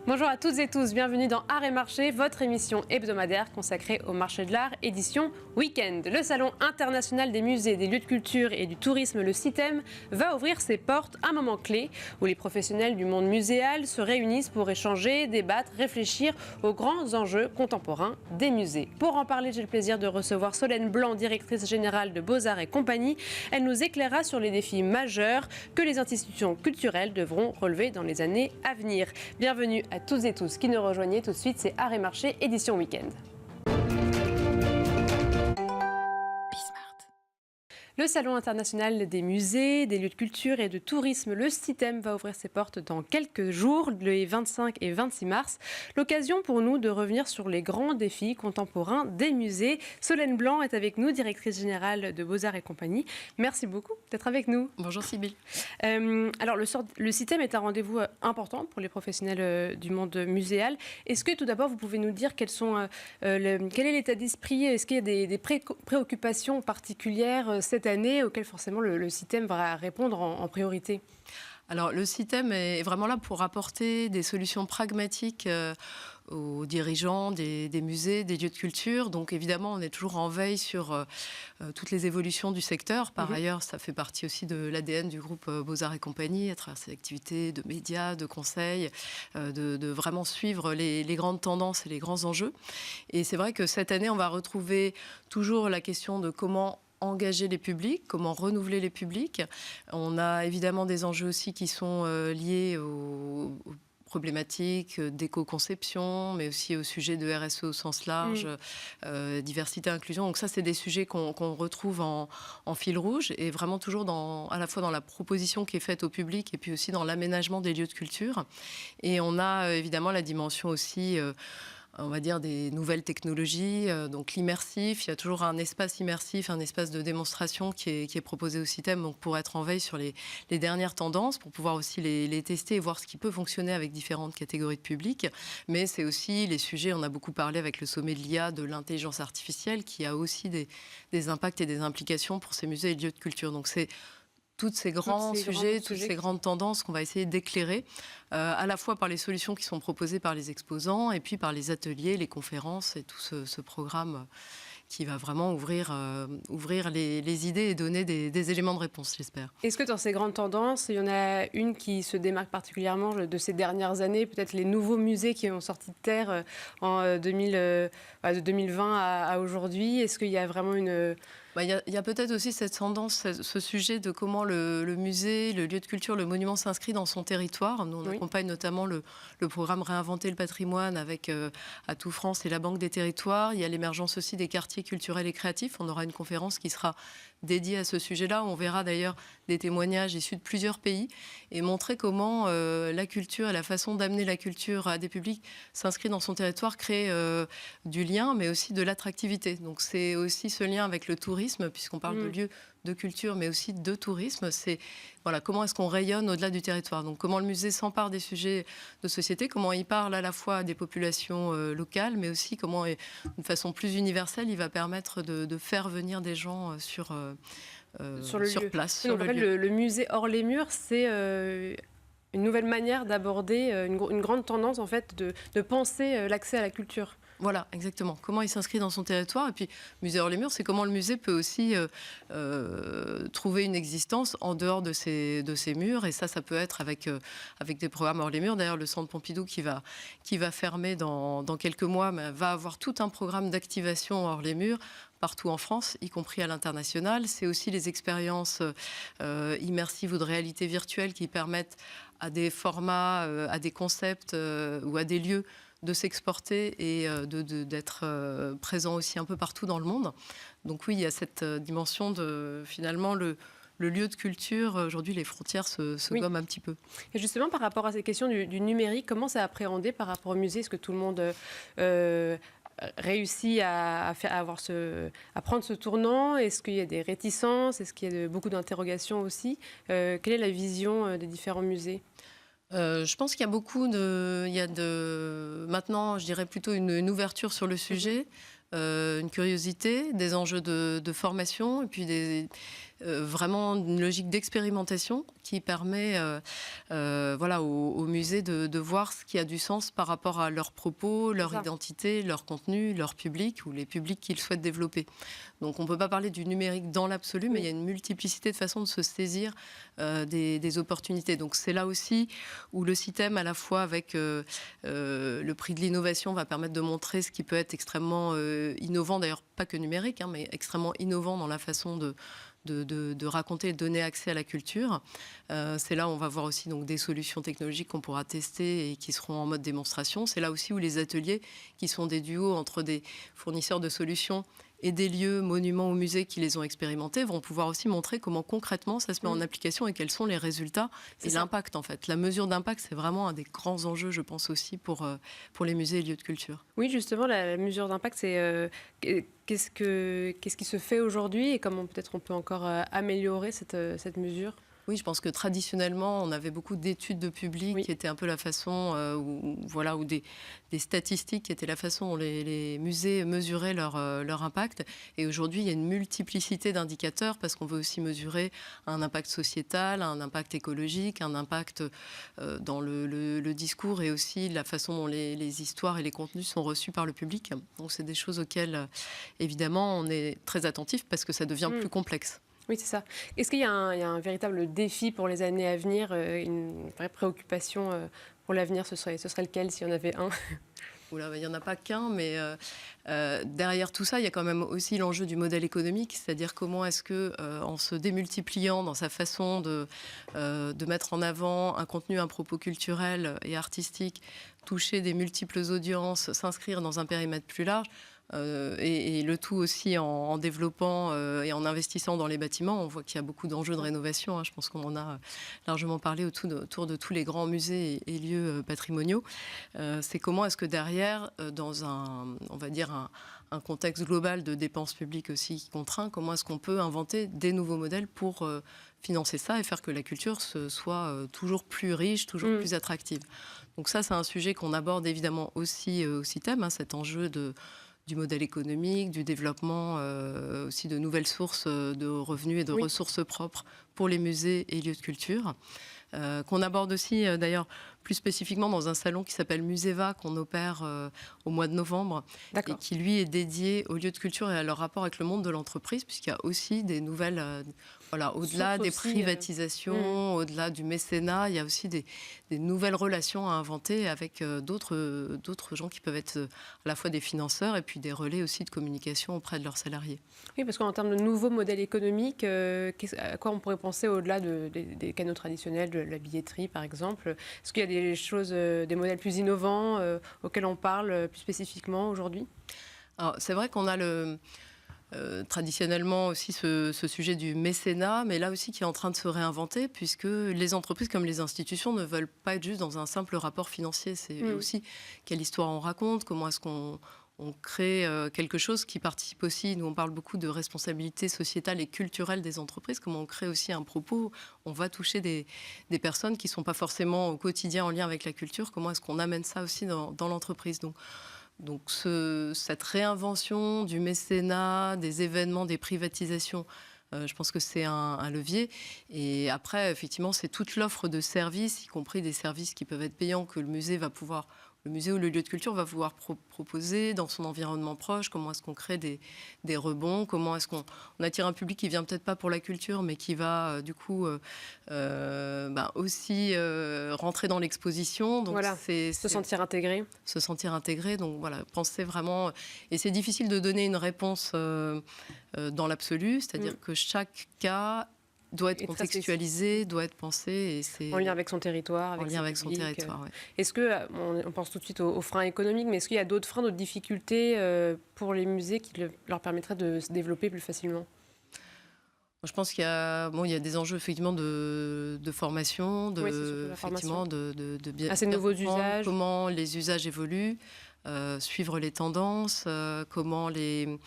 Bonjour à toutes et tous, bienvenue dans Art et Marché, votre émission hebdomadaire consacrée au marché de l'art, édition Week-end. Le Salon international des musées, des lieux de culture et du tourisme, le CITEM, va ouvrir ses portes à un moment clé où les professionnels du monde muséal se réunissent pour échanger, débattre, réfléchir aux grands enjeux contemporains des musées. Pour en parler, j'ai le plaisir de recevoir Solène Blanc, directrice générale de Beaux-Arts et compagnie. Elle nous éclairera sur les défis majeurs que les institutions culturelles devront relever dans les années à venir. Bienvenue à toutes et tous qui nous rejoignez tout de suite, c'est Art et Marché, édition Week-end. Le Salon international des musées, des lieux de culture et de tourisme, le CITEM, va ouvrir ses portes dans quelques jours, les 25 et 26 mars. L'occasion pour nous de revenir sur les grands défis contemporains des musées. Solène Blanc est avec nous, directrice générale de Beaux-Arts et compagnie. Merci beaucoup d'être avec nous. Bonjour Sybille. Alors le CITEM est un rendez-vous important pour les professionnels du monde muséal. Est-ce que tout d'abord vous pouvez nous dire quel est l'état d'esprit? Est-ce qu'il y a des préoccupations particulières cette année auxquelles forcément le CITEM va répondre en priorité? Alors le CITEM est vraiment là pour apporter des solutions pragmatiques aux dirigeants des musées, des lieux de culture. Donc évidemment, on est toujours en veille sur toutes les évolutions du secteur. Par ailleurs, ça fait partie aussi de l'ADN du groupe Beaux-Arts et compagnie, à travers ses activités de médias, de conseils, de vraiment suivre les grandes tendances et les grands enjeux. Et c'est vrai que cette année, on va retrouver toujours la question de comment engager les publics, comment renouveler les publics. On a évidemment des enjeux aussi qui sont liés aux problématiques d'éco-conception, mais aussi au sujet de RSE au sens large, diversité, inclusion. Donc ça, c'est des sujets qu'on retrouve en fil rouge et vraiment toujours à la fois dans la proposition qui est faite au public et puis aussi dans l'aménagement des lieux de culture. Et on a évidemment la dimension aussi on va dire des nouvelles technologies, donc l'immersif. Il y a toujours un espace immersif, un espace de démonstration qui est proposé au CITEM, donc pour être en veille sur les dernières tendances, pour pouvoir aussi les tester et voir ce qui peut fonctionner avec différentes catégories de public. Mais c'est aussi les sujets, on a beaucoup parlé avec le sommet de l'IA, de l'intelligence artificielle, qui a aussi des impacts et des implications pour ces musées et lieux de culture. Donc c'est tous ces grands sujets, toutes ces grandes tendances qu'on va essayer d'éclairer, à la fois par les solutions qui sont proposées par les exposants et puis par les ateliers, les conférences et tout ce programme qui va vraiment ouvrir les idées et donner des éléments de réponse, j'espère. Est-ce que dans ces grandes tendances, il y en a une qui se démarque particulièrement de ces dernières années, peut-être les nouveaux musées qui ont sorti de terre de 2020 à aujourd'hui? Est-ce qu'il y a vraiment une... Il y a peut-être aussi cette tendance, ce sujet de comment le musée, le lieu de culture, le monument s'inscrit dans son territoire. Nous, on accompagne notamment le programme Réinventer le patrimoine avec Atout France et la Banque des territoires. Il y a l'émergence aussi des quartiers culturels et créatifs. On aura une conférence qui sera dédiée à ce sujet-là. On verra d'ailleurs des témoignages issus de plusieurs pays et montrer comment la culture et la façon d'amener la culture à des publics s'inscrit dans son territoire, crée du lien, mais aussi de l'attractivité. Donc c'est aussi ce lien avec le tourisme, puisqu'on parle de lieux de culture, mais aussi de tourisme. C'est comment est-ce qu'on rayonne au-delà du territoire. Donc comment le musée s'empare des sujets de société, comment il parle à la fois à des populations locales, mais aussi comment, d'une façon plus universelle, il va permettre de faire venir des gens sur place. Donc, en fait, le musée hors les murs, c'est une nouvelle manière d'aborder une grande tendance en fait de penser l'accès à la culture. Voilà, exactement. Comment il s'inscrit dans son territoire. Et puis, musée hors les murs, c'est comment le musée peut aussi trouver une existence en dehors de ces murs. Et ça peut être avec des programmes hors les murs. D'ailleurs, le Centre Pompidou qui va fermer dans quelques mois, va avoir tout un programme d'activation hors les murs partout en France, y compris à l'international. C'est aussi les expériences immersives ou de réalité virtuelle qui permettent à des formats, à des concepts ou à des lieux de s'exporter et d'être présent aussi un peu partout dans le monde. Donc oui, il y a cette dimension de, finalement, le lieu de culture. Aujourd'hui, les frontières se gomment un petit peu. Et justement, par rapport à ces questions du numérique, comment c'est appréhendé par rapport au musée? Est-ce que tout le monde réussit à prendre ce tournant? Est-ce qu'il y a des réticences? Est-ce qu'il y a beaucoup d'interrogations aussi? Quelle est la vision des différents musées? Je pense qu'il y a maintenant, je dirais plutôt une ouverture sur le sujet. une curiosité, des enjeux de formation et puis vraiment une logique d'expérimentation qui permet voilà, aux musées de voir ce qui a du sens par rapport à leurs propos, leur identité, leur contenu, leur public ou les publics qu'ils souhaitent développer. Donc on ne peut pas parler du numérique dans l'absolu, mais il y a une multiplicité de façons de se saisir des opportunités. Donc c'est là aussi où le CITEM, à la fois avec le prix de l'innovation, va permettre de montrer ce qui peut être extrêmement innovant, d'ailleurs pas que numérique, mais extrêmement innovant dans la façon de raconter et de donner accès à la culture. C'est là où on va voir aussi donc, des solutions technologiques qu'on pourra tester et qui seront en mode démonstration. C'est là aussi où les ateliers, qui sont des duos entre des fournisseurs de solutions et des lieux, monuments ou musées qui les ont expérimentés, vont pouvoir aussi montrer comment concrètement ça se met en application et quels sont les résultats et l'impact en fait. La mesure d'impact, c'est vraiment un des grands enjeux, je pense aussi, pour les musées et lieux de culture. Oui, justement, la mesure d'impact, c'est qu'est-ce qui se fait aujourd'hui et comment peut-être on peut encore améliorer cette mesure ? Oui, je pense que traditionnellement, on avait beaucoup d'études de public qui étaient un peu la façon, ou des statistiques qui étaient la façon dont les musées mesuraient leur impact. Et aujourd'hui, il y a une multiplicité d'indicateurs parce qu'on veut aussi mesurer un impact sociétal, un impact écologique, un impact dans le discours et aussi la façon dont les histoires et les contenus sont reçus par le public. Donc, c'est des choses auxquelles, évidemment, on est très attentif parce que ça devient plus complexe. Oui, c'est ça. Est-ce qu'il y a un véritable défi pour les années à venir, une vraie préoccupation pour l'avenir, ce serait lequel s'il y en avait un ? Oula, il n'y en a pas qu'un, mais derrière tout ça, il y a quand même aussi l'enjeu du modèle économique, c'est-à-dire comment est-ce que, en se démultipliant dans sa façon de mettre en avant un contenu, un propos culturel et artistique, toucher des multiples audiences, s'inscrire dans un périmètre plus large, et le tout aussi en développant et en investissant dans les bâtiments. On voit qu'il y a beaucoup d'enjeux de rénovation. Hein. Je pense qu'on en a largement parlé autour de tous les grands musées et lieux patrimoniaux. C'est comment est-ce que derrière, dans on va dire un contexte global de dépenses publiques aussi contraint, comment est-ce qu'on peut inventer des nouveaux modèles pour financer ça et faire que la culture soit toujours plus riche, toujours plus attractive. Donc ça, c'est un sujet qu'on aborde évidemment aussi au CITEM, hein, cet enjeu du modèle économique, du développement aussi de nouvelles sources de revenus et de ressources propres pour les musées et lieux de culture. Qu'on aborde aussi d'ailleurs plus spécifiquement dans un salon qui s'appelle Muséva qu'on opère au mois de novembre et qui lui est dédié aux lieux de culture et à leur rapport avec le monde de l'entreprise puisqu'il y a aussi des nouvelles, au-delà des privatisations, au-delà du mécénat, il y a aussi des nouvelles relations à inventer avec d'autres gens qui peuvent être à la fois des financeurs et puis des relais aussi de communication auprès de leurs salariés. Oui, parce qu'en termes de nouveaux modèles économiques, à quoi on pourrait penser au-delà des canaux traditionnels, de la billetterie par exemple ? Est-ce qu'il y a des choses, des modèles plus innovants auxquels on parle plus spécifiquement aujourd'hui ? Alors, c'est vrai qu'on a traditionnellement aussi ce sujet du mécénat, mais là aussi qui est en train de se réinventer, puisque les entreprises comme les institutions ne veulent pas être juste dans un simple rapport financier. C'est aussi quelle histoire on raconte, comment est-ce qu'on crée quelque chose qui participe aussi, nous on parle beaucoup de responsabilité sociétale et culturelle des entreprises, comment on crée aussi un propos, on va toucher des personnes qui ne sont pas forcément au quotidien en lien avec la culture, comment est-ce qu'on amène ça aussi dans l'entreprise. Donc cette réinvention du mécénat, des événements, des privatisations, je pense que c'est un levier. Et après, effectivement, c'est toute l'offre de services, y compris des services qui peuvent être payants, que le musée ou le lieu de culture va pouvoir proposer dans son environnement proche. Comment est-ce qu'on crée des rebonds ? Comment est-ce qu'on attire un public qui vient peut-être pas pour la culture, mais qui va du coup aussi rentrer dans l'exposition. Donc voilà, se sentir intégré. Se sentir intégré. Donc voilà, penser vraiment. Et c'est difficile de donner une réponse dans l'absolu, c'est-à-dire que chaque cas doit être contextualisé, doit être pensé. Et c'est en lien avec son territoire. En lien avec son territoire, oui. Est-ce que, on pense tout de suite aux freins économiques, mais est-ce qu'il y a d'autres freins, d'autres difficultés pour les musées qui leur permettraient de se développer plus facilement ? Je pense qu'il y a des enjeux effectivement de formation, effectivement de bien ces nouveaux usages. Comment les usages évoluent, suivre les tendances, comment les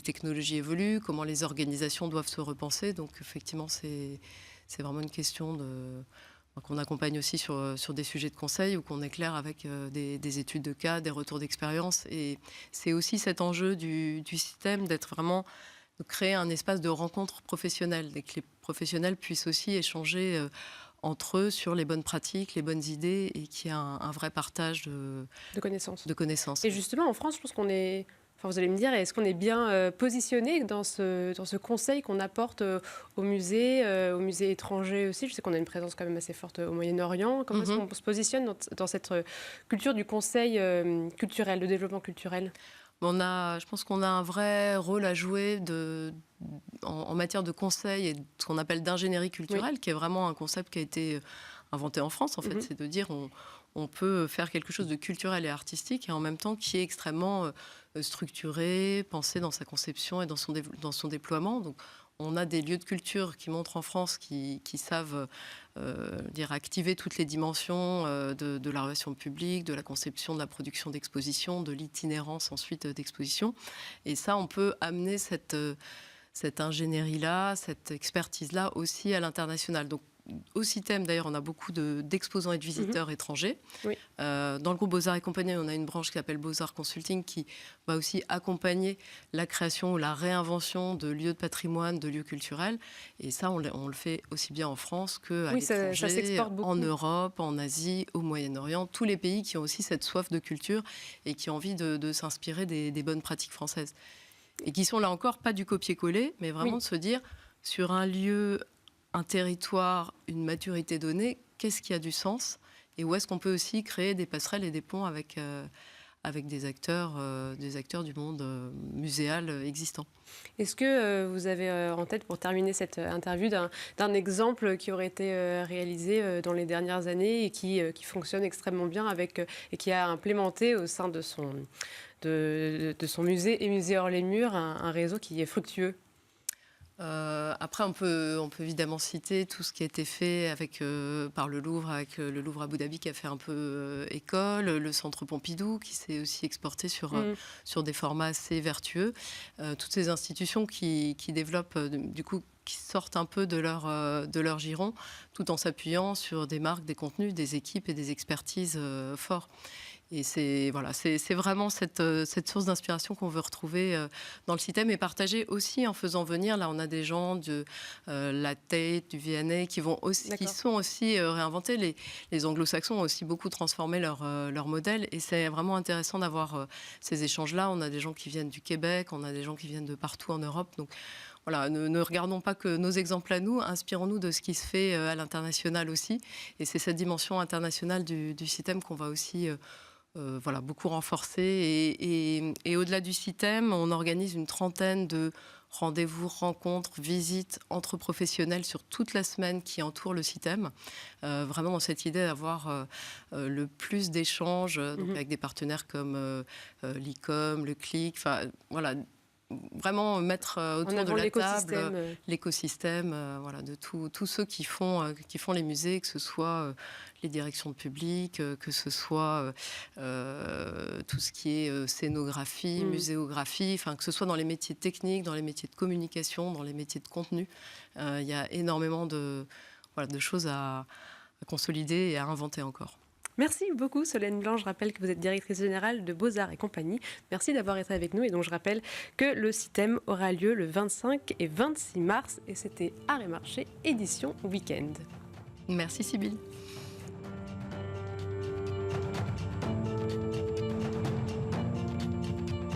technologies évoluent, comment les organisations doivent se repenser. Donc effectivement, c'est vraiment une question qu'on accompagne aussi sur des sujets de conseil ou qu'on éclaire avec des études de cas, des retours d'expérience. Et c'est aussi cet enjeu du système de créer un espace de rencontre professionnelle et que les professionnels puissent aussi échanger entre eux sur les bonnes pratiques, les bonnes idées et qu'il y ait un vrai partage de connaissances. De connaissances. Et justement, en France, je pense qu'on est... Enfin, vous allez me dire, est-ce qu'on est bien positionné dans ce conseil qu'on apporte aux musées étrangers aussi? Je sais qu'on a une présence quand même assez forte au Moyen-Orient. Comment est-ce qu'on se positionne dans cette culture du conseil culturel, de développement culturel? Je pense qu'on a un vrai rôle à jouer en matière de conseil et de ce qu'on appelle d'ingénierie culturelle, qui est vraiment un concept qui a été inventé en France, en fait. C'est de dire on peut faire quelque chose de culturel et artistique et en même temps qui est extrêmement structuré, pensé dans sa conception et dans son déploiement. Donc, on a des lieux de culture qui montrent en France qui savent activer toutes les dimensions de la relation publique, de la conception, de la production d'expositions, de l'itinérance ensuite d'expositions. Et ça, on peut amener cette ingénierie-là, cette expertise-là aussi à l'international. Donc, au CITEM, d'ailleurs, on a beaucoup d'exposants et de visiteurs étrangers. Oui. Dans le groupe Beaux-Arts et compagnie, on a une branche qui s'appelle Beaux-Arts Consulting qui va aussi accompagner la création ou la réinvention de lieux de patrimoine, de lieux culturels. Et ça, on le fait aussi bien en France qu'à l'étranger, ça s'exporte beaucoup. En Europe, en Asie, au Moyen-Orient. Tous les pays qui ont aussi cette soif de culture et qui ont envie de s'inspirer des bonnes pratiques françaises. Et qui sont là encore, pas du copier-coller, mais vraiment de se dire, sur un lieu, un territoire, une maturité donnée, qu'est-ce qui a du sens et où est-ce qu'on peut aussi créer des passerelles et des ponts avec des acteurs du monde muséal existant. Est-ce que vous avez en tête, pour terminer cette interview, d'un exemple qui aurait été réalisé dans les dernières années et qui fonctionne extrêmement bien et qui a implémenté au sein de son musée et Musée hors les murs un réseau qui est fructueux? Après, on peut évidemment citer tout ce qui a été fait par le Louvre, avec le Louvre Abu Dhabi qui a fait un peu école, le Centre Pompidou qui s'est aussi exporté sur des formats assez vertueux. Toutes ces institutions qui développent, qui sortent un peu de leur giron, tout en s'appuyant sur des marques, des contenus, des équipes et des expertises forts. Et c'est vraiment cette source d'inspiration qu'on veut retrouver dans le CITEM et partager aussi en faisant venir. Là, on a des gens de la Tate, du V&A qui sont aussi réinventés. Les anglo-saxons ont aussi beaucoup transformé leur modèle. Et c'est vraiment intéressant d'avoir ces échanges-là. On a des gens qui viennent du Québec, on a des gens qui viennent de partout en Europe. Donc, voilà, ne regardons pas que nos exemples à nous, inspirons-nous de ce qui se fait à l'international aussi. Et c'est cette dimension internationale du CITEM qu'on va aussi beaucoup renforcer. Et au-delà du CITEM, on organise une trentaine de rendez-vous, rencontres, visites entre professionnels sur toute la semaine qui entoure le CITEM. Vraiment dans cette idée d'avoir le plus d'échanges avec des partenaires comme l'ICOM, le CLIC, vraiment mettre autour de la table l'écosystème de tous ceux qui font les musées, que ce soit les directions de public, que ce soit tout ce qui est scénographie, muséographie, que ce soit dans les métiers techniques, dans les métiers de communication, dans les métiers de contenu. Il y a énormément de choses à consolider et à inventer encore. Merci beaucoup Solène Blanc. Je rappelle que vous êtes directrice générale de Beaux-Arts et compagnie. Merci d'avoir été avec nous. Et donc je rappelle que le CITEM aura lieu le 25 et 26 mars. Et c'était Art et Marché, édition Week-end. Merci Sybille.